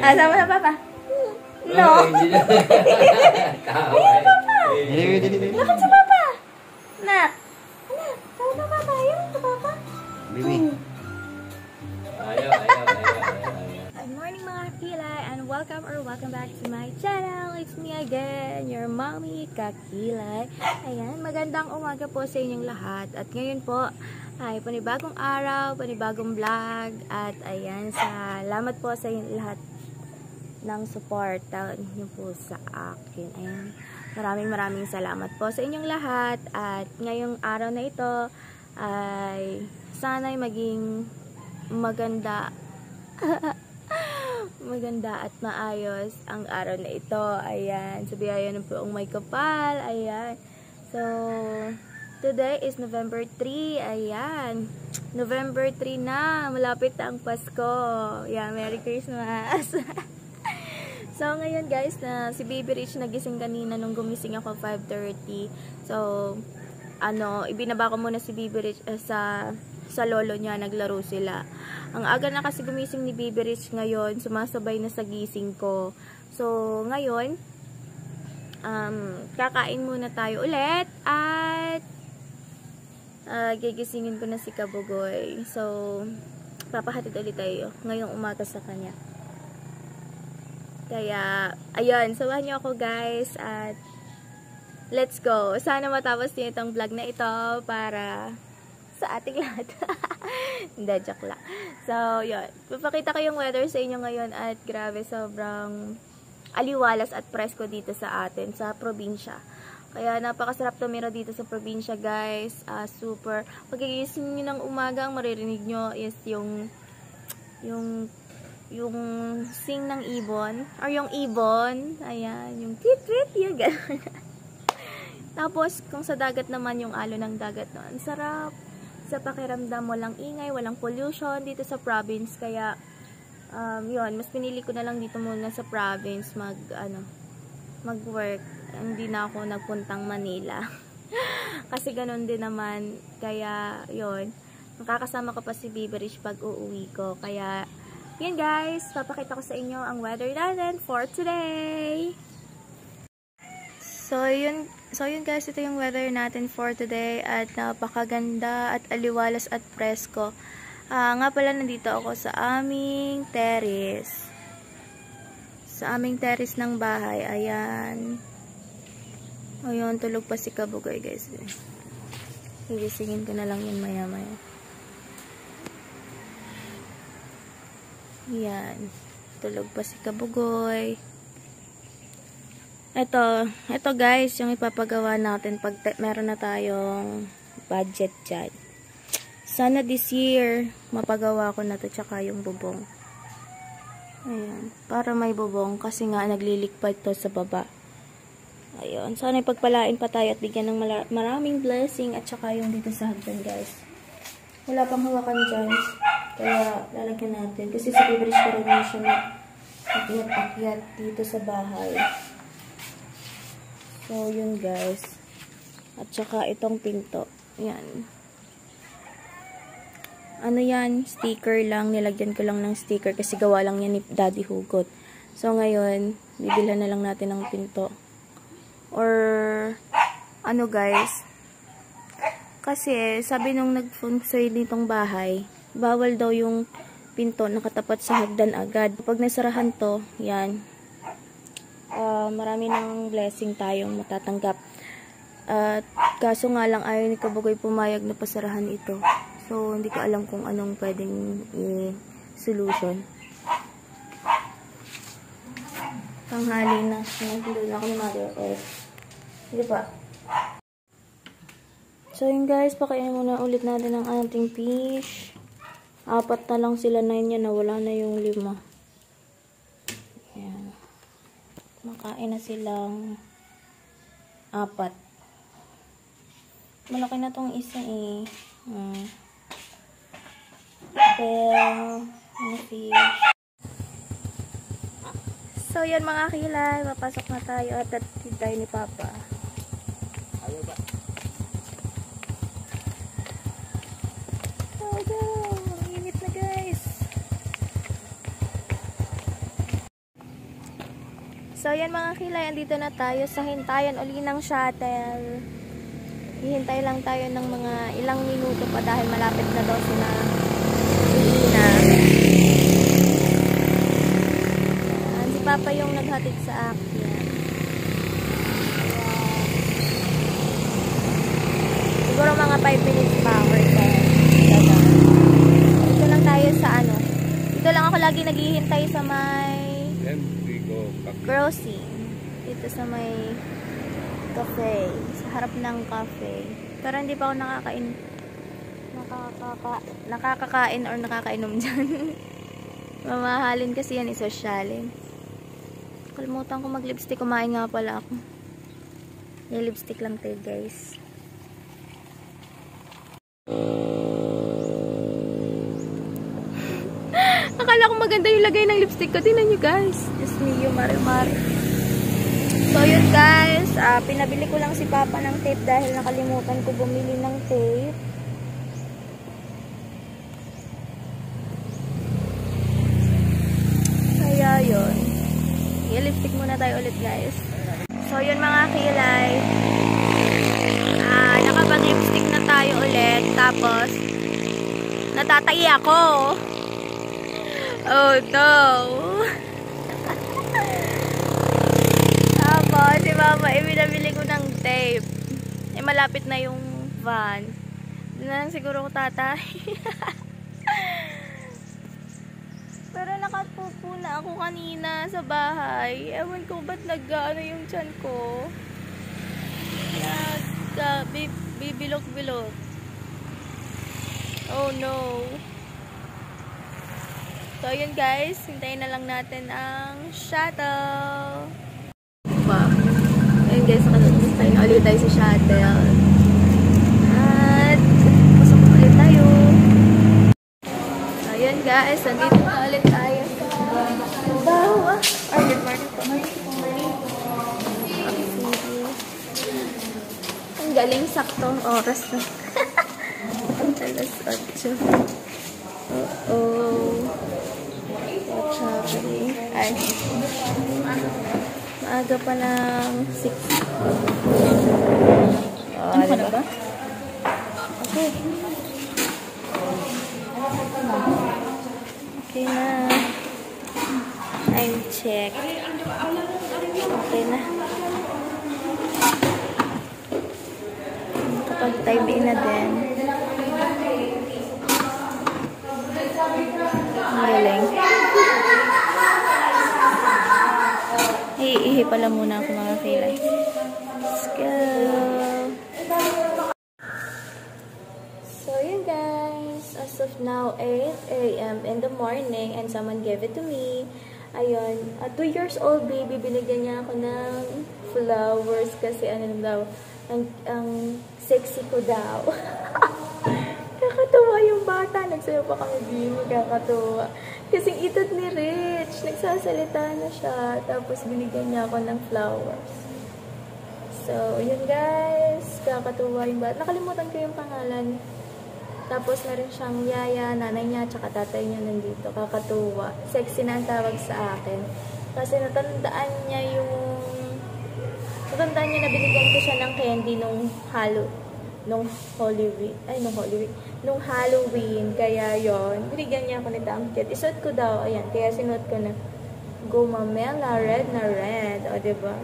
Sama na papa. No. Ayan papa. Lakad sa papa. Nak. Anak, sama na papa. Ayan sa papa. Bibi. Ayaw. Good morning mga kakilay and welcome back to my channel. It's me again, your mommy kakilay. Ayan, magandang umaga po sa inyong lahat. At ngayon po ay panibagong araw, panibagong vlog. At ayan, salamat po sa inyong lahat ng support niyo po sa akin. Ayan, maraming salamat po sa inyong lahat. At ngayong araw na ito ay sana'y maging maganda at maayos ang araw na ito. Ayan, sa biyaya ng Poong May Kapal. Ayan, so today is November 3. Ayan, November 3 na, malapit na ang Pasko. Yeah, Merry Christmas. So ngayon guys, na si Baby Rich nagising kanina nung gumising ako 5:30. So ibinaba ko muna si Baby Rich sa lolo niya, naglaro sila. Ang aga na kasi gumising ni Baby Rich ngayon, sumasabay na sa gising ko. So ngayon, kakain muna tayo ulit at gigisingin ko na si Kabugoy. So papahatid ulit tayo ngayong umaga sa kanya. Kaya ayun, samahan niyo ako guys at let's go. Sana matapos niyo itong vlog na ito para sa ating lahat. Hindi, joke lang. So, yun. Papakita ko yung weather sa inyo ngayon at grabe, sobrang aliwalas at presko dito sa atin, sa probinsya. Kaya napakasarap tumira dito sa probinsya, guys. Super. Pagkigising nyo ng umaga, ang maririnig nyo is yung sing ng ibon. Or yung ibon. Ayan, yung tweet-tweet. Yung gano'n. Tapos, kung sa dagat naman, yung alo ng dagat no, ang sarap. Sa pakiramdam, walang ingay, walang pollution dito sa province. Kaya, yun, mas pinili ko na lang dito muna sa province mag-work. Hindi na ako nagpuntang Manila. Kasi ganun din naman. Kaya, yun, makakasama ko pa si Baby Rich pag uuwi ko. Kaya, yun guys, papakita ko sa inyo ang weather natin for today. So yun guys, ito yung weather natin for today at napakaganda at aliwalas at presko. Nga pala, nandito ako sa aming terrace. Sa aming terrace ng bahay. Ayan. Ayun, tulog pa si Kabugoy guys. Higisingin ko na lang yun maya. Ayan. Tulog pa si Kabugoy. Ito guys, yung ipapagawa natin pag meron na tayong budget dyan. Sana this year, mapagawa ko na to, tsaka yung bubong. Ayan, para may bubong, kasi nga naglilikpad to sa baba. Ayun, sana ipagpalain pa tayo at bigyan ng maraming blessing, at tsaka yung dito sa hagdan guys. Wala pang hawakan dyan, kaya lalagyan natin. Kasi sa Baby Rich pa rin siya akyat dito sa bahay. So, yun guys. At saka itong pinto. Yan. Ano yan? Sticker lang. Nilagyan ko lang ng sticker kasi gawa lang yan ni Daddy Hugot. So, ngayon, bibilhan na lang natin ng pinto. Or, ano guys. Kasi, sabi nung nag-feng-shui nitong bahay, bawal daw yung pinto nakatapat sa hagdan agad. Pag nasarahan to, yan. Marami ng blessing tayong matatanggap. Kaso nga lang ayaw ni Kabugoy pumayag na pasarahan ito. So, hindi ko alam kung anong pwedeng solution. Tanghali na. Nagluto na ako ni Mother Earth. Hindi pa. So, yun guys, pakainin muna ulit natin ang ating fish. 4 na lang sila, 9 yan. Nawala na yung 5. Makain na silang 4. Malaki na tong isa eh. Mga fish. So yan mga kilay, papasok na tayo at tatid tayo ni Papa. Ayaw ba? So, yan mga kilay, andito na tayo sa hintayan uli ng shuttle. Hihintay lang tayo ng mga ilang minuto pa dahil malapit na daw sila na. Si Papa yung naghatid sa akin. Siguro mga 5 minutes pa or 10. Dito lang tayo sa ano. Dito lang ako lagi naghihintay sa may crossing. Dito sa may cafe. Sa harap ng cafe. Pero hindi pa ako nakakakain or nakakainom dyan. Mamahalin kasi yan, isosyalin. Kalimutan ko mag-lipstick. Kumain nga pala ako. Yung lipstick lang tayo, guys. Akala ko maganda yung lagay ng lipstick ko. Tingnan nyo, guys. Just me, yung mare-mare. So, yun, guys. Pinabili ko lang si Papa ng tape dahil nakalimutan ko bumili ng tape. Kaya, yun. I-lipstick muna tayo ulit, guys. So, yun, mga kilay. Nakapag-lipstick na tayo ulit. Tapos, natatay ako. Oh no. Tapos, si Mama, binabili ko ng tape. Malapit na yung van. Doon na lang siguro ko tatay. Pero nakatupo na ako kanina sa bahay. Ewan ko ba't nag-ano yung tiyan ko. Bibilok-bilok. Oh no. So, yun guys. Hintayin na lang natin ang shuttle. Wow. Ayun guys, nakatapos na ulit tayo sa shuttle. At, pasok na ulit tayo. So, yun guys. Nandito na ulit tayo sa Bawa. Or, good morning po. Ang galing saktong oras na. Alas 8. What's happening? Ay. Maaga pa ng 6. Ano ka na ba? Okay. Okay na. Time check. Okay na. Kapag time in na din. Galing. Iihi pala muna ako mga kilay. Let's go. So yun guys. As of now, 8 AM in the morning and someone gave it to me. Ayun. 2 years old baby. Binigyan niya ako ng flowers kasi ano daw. Ang sexy ko daw. Kakatuwa yung bata. Nagsayo pa kami din. Kakatuwa. Kasing itad ni Rich. Nagsasalita na siya. Tapos binigyan niya ako ng flowers. So, yun guys. Kakatuwa yung bata. Nakalimutan ko yung pangalan. Tapos meron siyang yaya, nanay niya, tsaka tatay niya nandito. Kakatuwa. Sexy na ang tawag sa akin. Kasi natandaan niya na binigyan ko siya ng candy nung Halloween. Kaya yon, binigyan niya ako nito ang kit. Isuot ko daw, ayan, kaya sinuot ko na gumamela, red na red. O, diba?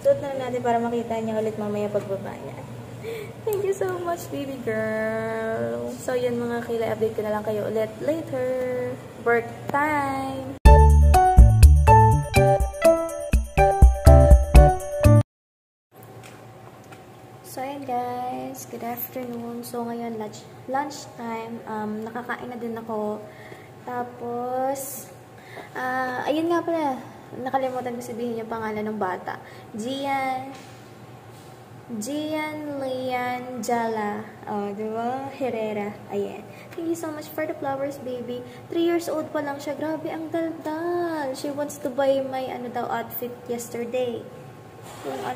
Suot na natin para makita niya ulit mamaya pagbaba niya. Thank you so much, baby girl. So, yun mga kilay, update ko na lang kayo ulit later. Work time! So, ayan guys. Good afternoon. So, ngayon, lunch time. Nakakain na din ako. Tapos, ayun nga pala. Nakalimutan ko sabihin yung pangalan ng bata. Gian Lian Jala. Oh, diba? Herrera. Ayan. Thank you so much for the flowers, baby. 3 years old pa lang siya. Grabe, ang daldal. She wants to buy my outfit yesterday.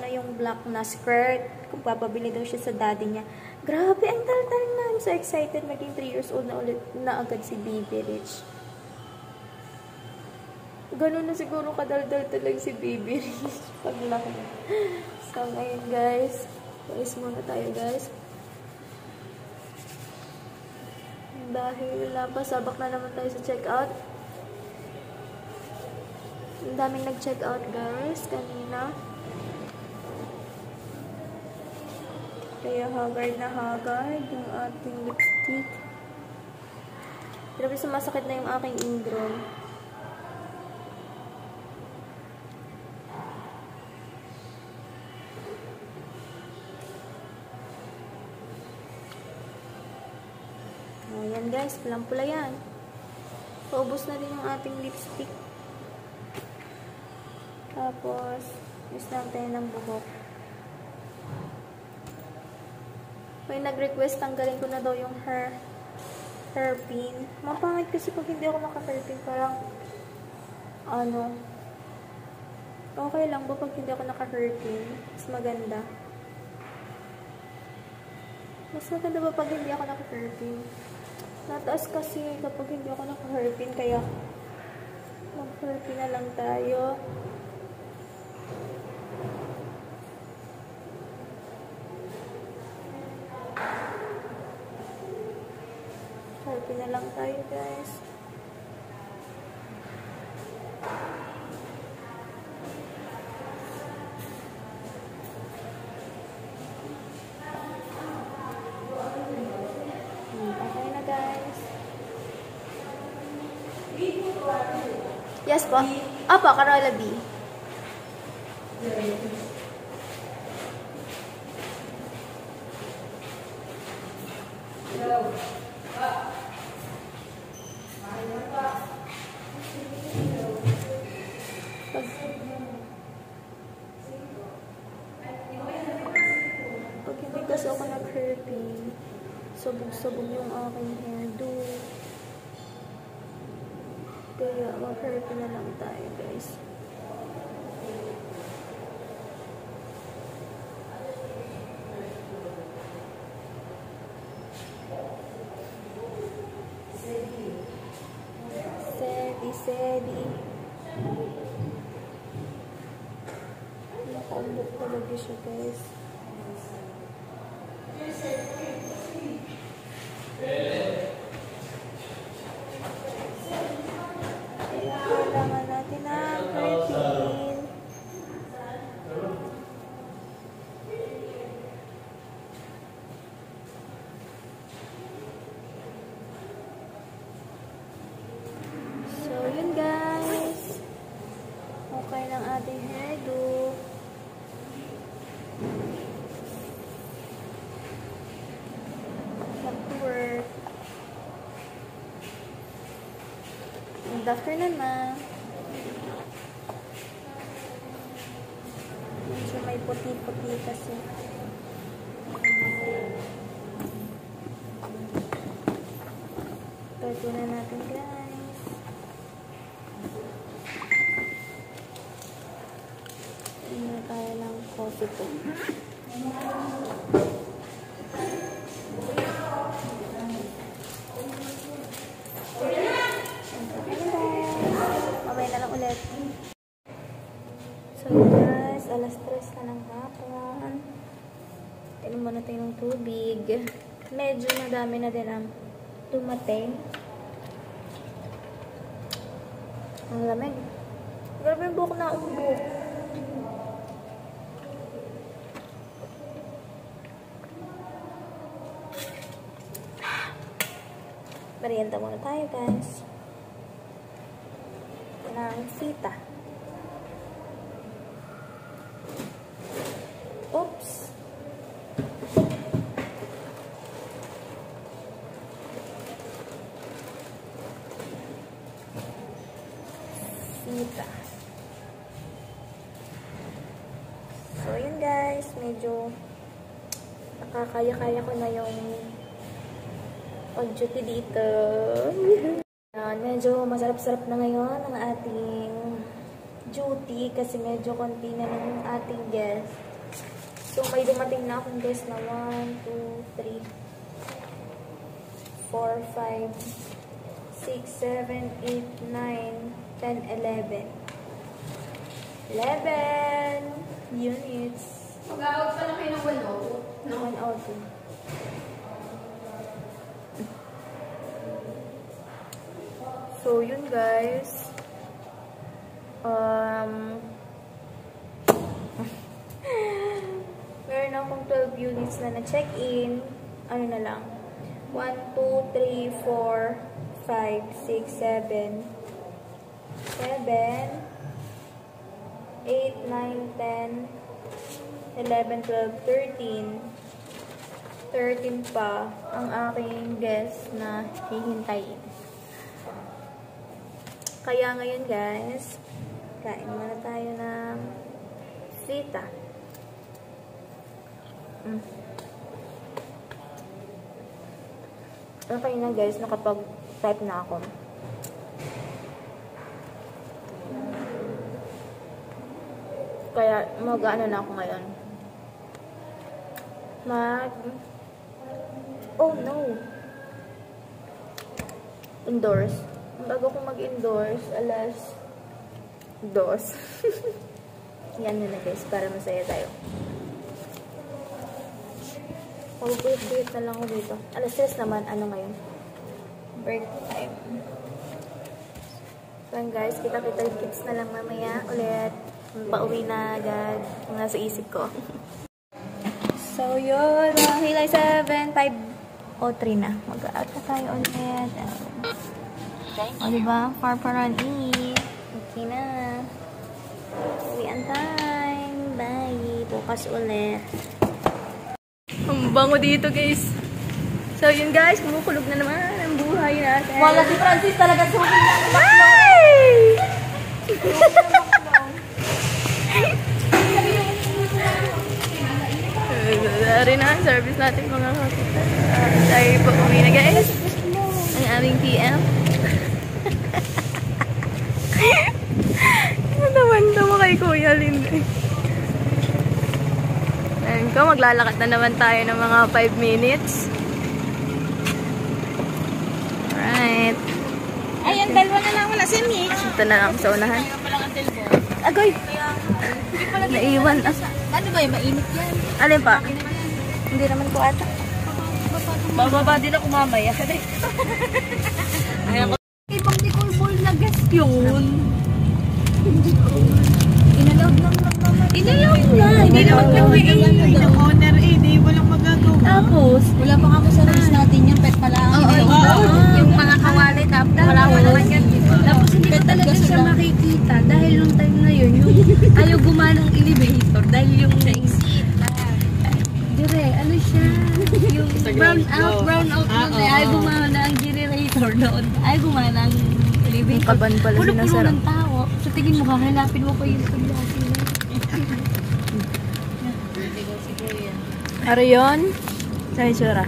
Yung black na skirt. Kung papabili daw siya sa daddy niya. Grabe, ang daldal na. I'm so excited. Maging 3 years old na ulit na agad si Baby Rich. Ganun na siguro kadaldal talaga si Baby Rich paglaki. So, ngayon guys, pawis muna tayo guys. Dahil napasabak na naman tayo sa check-out. Ang daming nag-check-out guys kanina. Kaya haggard na haggard yung ating lipstick. Grabe sumasakit na yung aking ingrown. Ayan guys, pulang-pula yan. Paubos na din yung ating lipstick. Tapos, use lang tayo ng buhok. May nag-request, tanggalin ko na daw yung hairpin. Mapangit kasi pag hindi ako naka-hairpin, parang, okay lang ba pag hindi ako naka-hairpin? Mas maganda. Mas maganda ba pag hindi ako naka-hairpin? Nataas kasi kapag hindi ako naka-hairpin, kaya mag-hairpin na lang tayo. Hairpin na lang tayo guys. Okay na guys. Yes po. Apa, Carola B. Pag hindi kasi ako nag-hairpin, sabog-sabog yung aking hairdo. Kaya mag-hairpin na lang tayo guys. Sedi. Nakaumbok talaga siya guys. Kailangan natin ang hairpin. So, yun guys. Okay ng ating hairdo. Back to work. Good afternoon, ma. Medyo may puti-puti kasi. Ito na natin, guys. Hindi na tayo ng coffee po. Mamaya na lang ulit. So guys, alas 3 na ng hapon. Inom muna tayo ng tubig. Medyo madami na din ang dumating. Ang lamig. Grabe yung buhok na umbok. Merienda muna tayo guys. Ng sita. Oops. Sita. So, yun guys. Medyo nakakaya-kaya ko na yung pag-duty dito. Medyo masarap-sarap na ngayon ang ating duty kasi medyo konti na ng ating guest. So, may dumating na akong guest na 1, 2, 3, 4, 5, 6, 7, 8, 9, 10, and 11. 11 units. Mag-out pa lang kayo ng 1 1 auto. So, yun guys. Meron akong 12 units na na-check-in. Ano na lang? 1, 2, 3, 4, 5, 6, 7, 7, 8, 9, 10, 11, 12, 13. 13 pa ang aking guest na hihintayin. Kaya ngayon guys, kain muna tayo ng sita. Okay na guys, nakapag-type na ako. Kaya mag-ano na ako ngayon. Oh no! Indoors. Bago ko mag-indoors, alas 2. Yan na guys, para masaya tayo. Pagpuyot-puyot na lang ako dito. Alas 3 naman, ano ngayon? Break time. So guys, kita-kita kits na lang mamaya ulit. Pauwi na agad. Ang nasa isip ko. So yun, mga hilay 7, 5, o 3 na. Mag-out na tayo ulit. O diba? Far run eat. Okay na. Uwian time. Bye. Bukas ulit. Ang bango dito guys. So yun guys, kumukulog na naman ang buhay natin. Wala si Francis talaga sulit na. Bye! Dari na ang service natin mga kakita. Tayo po uwi na guys. Ang aming PM. Natawan-tawa kay Kuya Lindy. Ayan ko, maglalakad na naman tayo ng mga 5 minutes. Alright. Ayan, dalawa na lang wala si Mitch. Ito na lang sa unahan. Agoy! Naiwan. Ano ba yung mainit yan? Alin pa? Hindi naman ko ata. Bababa din ako mamaya. Ayan ko. Ibang Nicole Ball na guest yun. Inalaw lang naman. Inalaw na. Hindi naman kami yung owner eh. Di walang magagawa. Tapos, wala pa kamo sa rules natin yung pet pala. Yung mga kawali tapos wala ko naman yan. Tapos hindi ko talaga siya makikita dahil nung time na yun, yung ayaw gumanang elevator dahil yung dire, ano siya, yung brown out nun eh, ayaw gumana ang generator doon, ayaw gumana ang elevator. yung kaban pala Puno-puno sinasarap. ng tao. Sa tingin mo, hahanapin mo pa yung tubyasi na. Ano yun? Sa itsura.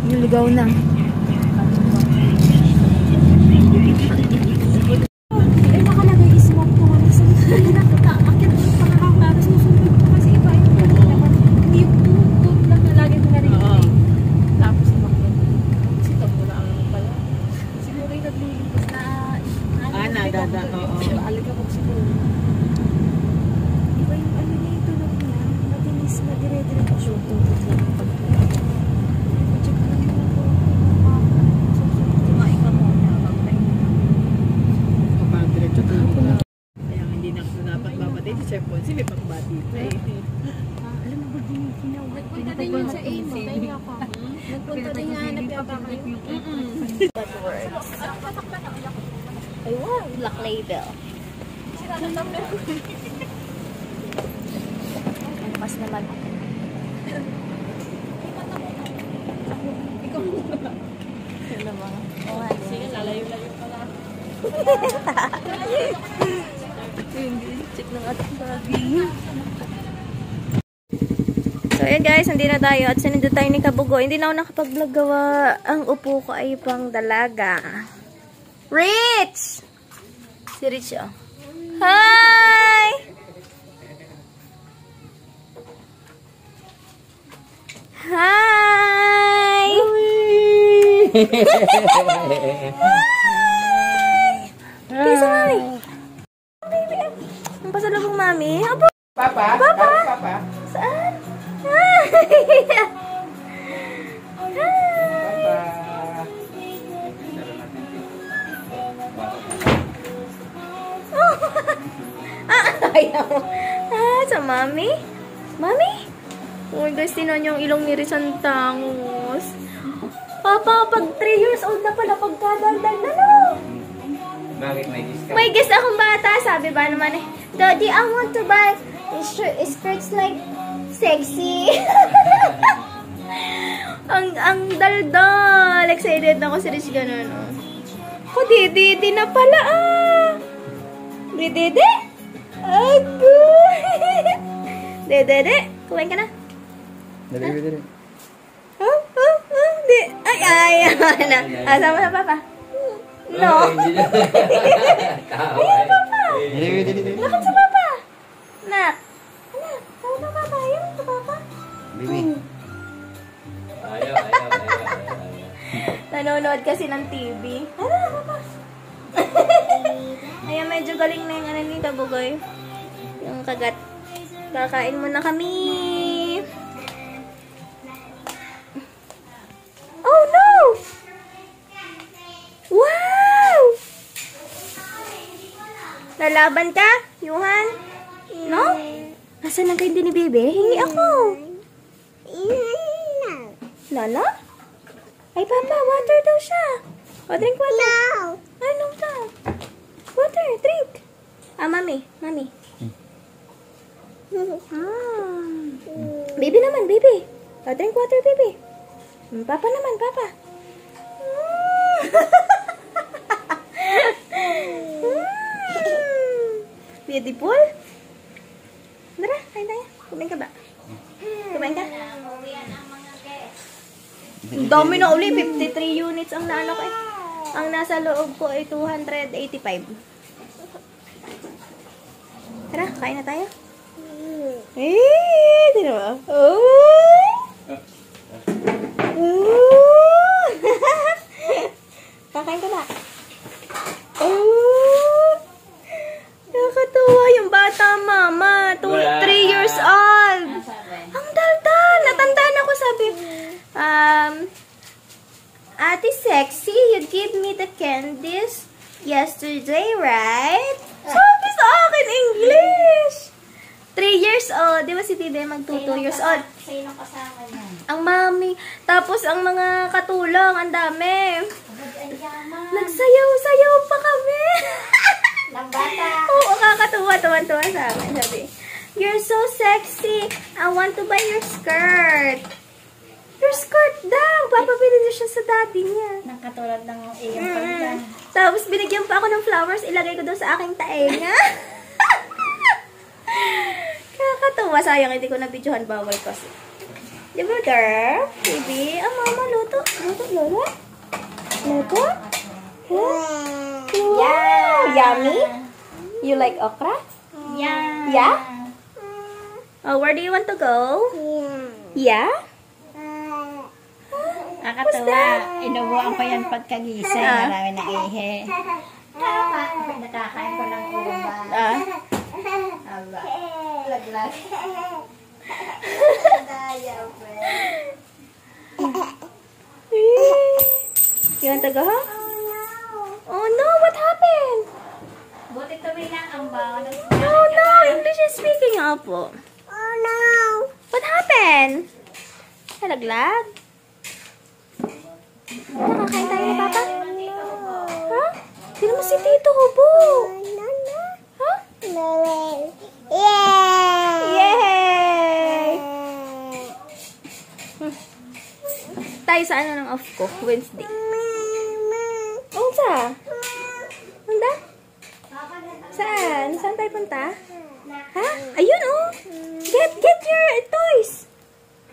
Niligaw na. Eh, nakalagay smoke ko. Nakakakit mo pa nakakara. Susunod ko kasi iba yung hindi yung tut lang na lagi ko narinig. Tapos smoke ko. Kasi ito na ang pala. Siguro yung naglilipas na nadada. Alaga ko siguro. Iba yung ano niya yung tunog niya. Matinis na dire-diretso. Tutut lang. Check na yung kumain ka muna. Kaya hindi na ako dapat babati si Chef Ponce, may pagbati pa eh. Alam mo ba din yung sinawag? Nagpunta din yun sa aim. Kaya ka. Nagpunta din nga nagpapakay. That works. Ay wow, Black Label. Ang pas naman. Ano ba? Sige, lalayo-layo pala. Hindi, check ng ating baging. So, ayan guys, hindi na tayo at sinundo tayo ni Kabugo. Hindi na ako nakapag-vlog gawa. Ang upo ko ay pang dalaga. Rich! Si Rich, oh. Hi! Hi! Kiss sa mami. Baby. Ang pasalubong mami. Aba. Papa? Papa? Papa? Saan? Ayaw. Sa mami? Mami? Oh guys, tinan niyo yung ilong ni Rizan tangos. Papa, pag 3 years old na pala, pagkadaldal na no. Bakit may discount? May guess akong bata, sabi ba naman eh, Daddy, I want to buy skirts like sexy. ang daldal. Excited ako si Riz ganun. Oh, di na pala ah. Di. Ako. Di. Kumain ka na? Dali. Di. Ay, na. Sama na papa. No. Ayun, papa. Dali. Lakad sa papa. Nak. Sama na papa. Ayun, sa papa. Baby. Ayaw. Nanonood kasi ng TV. Ano na, papa? Ayan, medyo galing na yung ano ni Tabugoy. Yung kagat. Kakain muna kami. Oh, no! Wow! Lalaban ka, Yuhan? No? Nasaan lang kayo din ni Bebe? Hingi ako. Lala? Ay, Papa, water daw siya. O, drink water. No. Ay, no daw. Water, drink. Ah, Mami. Baby naman, baby. O, drink water, baby. Papa naman, Papa. Beautiful. Tara, kain tayo. Kumain ka ba? Kumain ka? Ang dami na uli. 53 units ang naano ko eh. Ang nasa loob ko ay 285. Tara, kain na tayo. Tira ba? Kakain ka ba? Nakakatuwa yung bata, mama. 3 years old. Ang daldal. Natandaan ako, sabi, Ate Sexy, you give me the candies yesterday, right? Sabi sa akin, English. 3 years old. Di ba si Bibe mag 2 years old? Sino kasama niya? Ang mami. Tapos ang mga katulong, ang dami. Nagsayaw-sayaw pa kami. Ng bata. Oo, kakatuwa. Tuwan-tuwa sa akin. Sabi, you're so sexy. I want to buy your skirt. Your skirt daw. Papabili niya siya sa daddy niya. Nakatulad ng iyong pagka. Tapos binigyan pa ako ng flowers. Ilagay ko doon sa aking taenga. Kakatuwa. Sayang, hindi ko na-videohan. Bawal kasi. Diba, girl? Baby? Mama, luto. Luto? Wow! Yummy? You like okra? Yeah? Oh, where do you want to go? Yeah? Nakatuwa. Inubuan ko yan pagkagising. Marami na ihe. Nakakain ko ng ulam ba? Aba. Laglag. Dayaw, You want to go home? Oh no, what happened? Buti tumilang ang baon. Oh no, English is speaking opo. Oh no. What happened? Nalaglag? Nakakain tayo ni Papa? Ha? Sino mo si Tito Hubo? Ha? Yay! Tayo sa ano ng off ko? Wednesday. Oh, sa? Handa? Saan? Saan tayo punta? Ha? Ayun oh! Get your toys!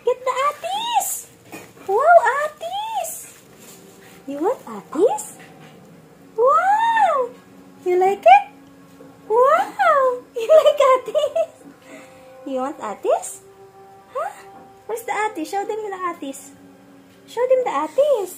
Get the atis! Wow, atis! You want atis? Wow! You like it? Wow! You like atis? You want atis? Huh? Where's the atis? Show them the atis. Show them the atis.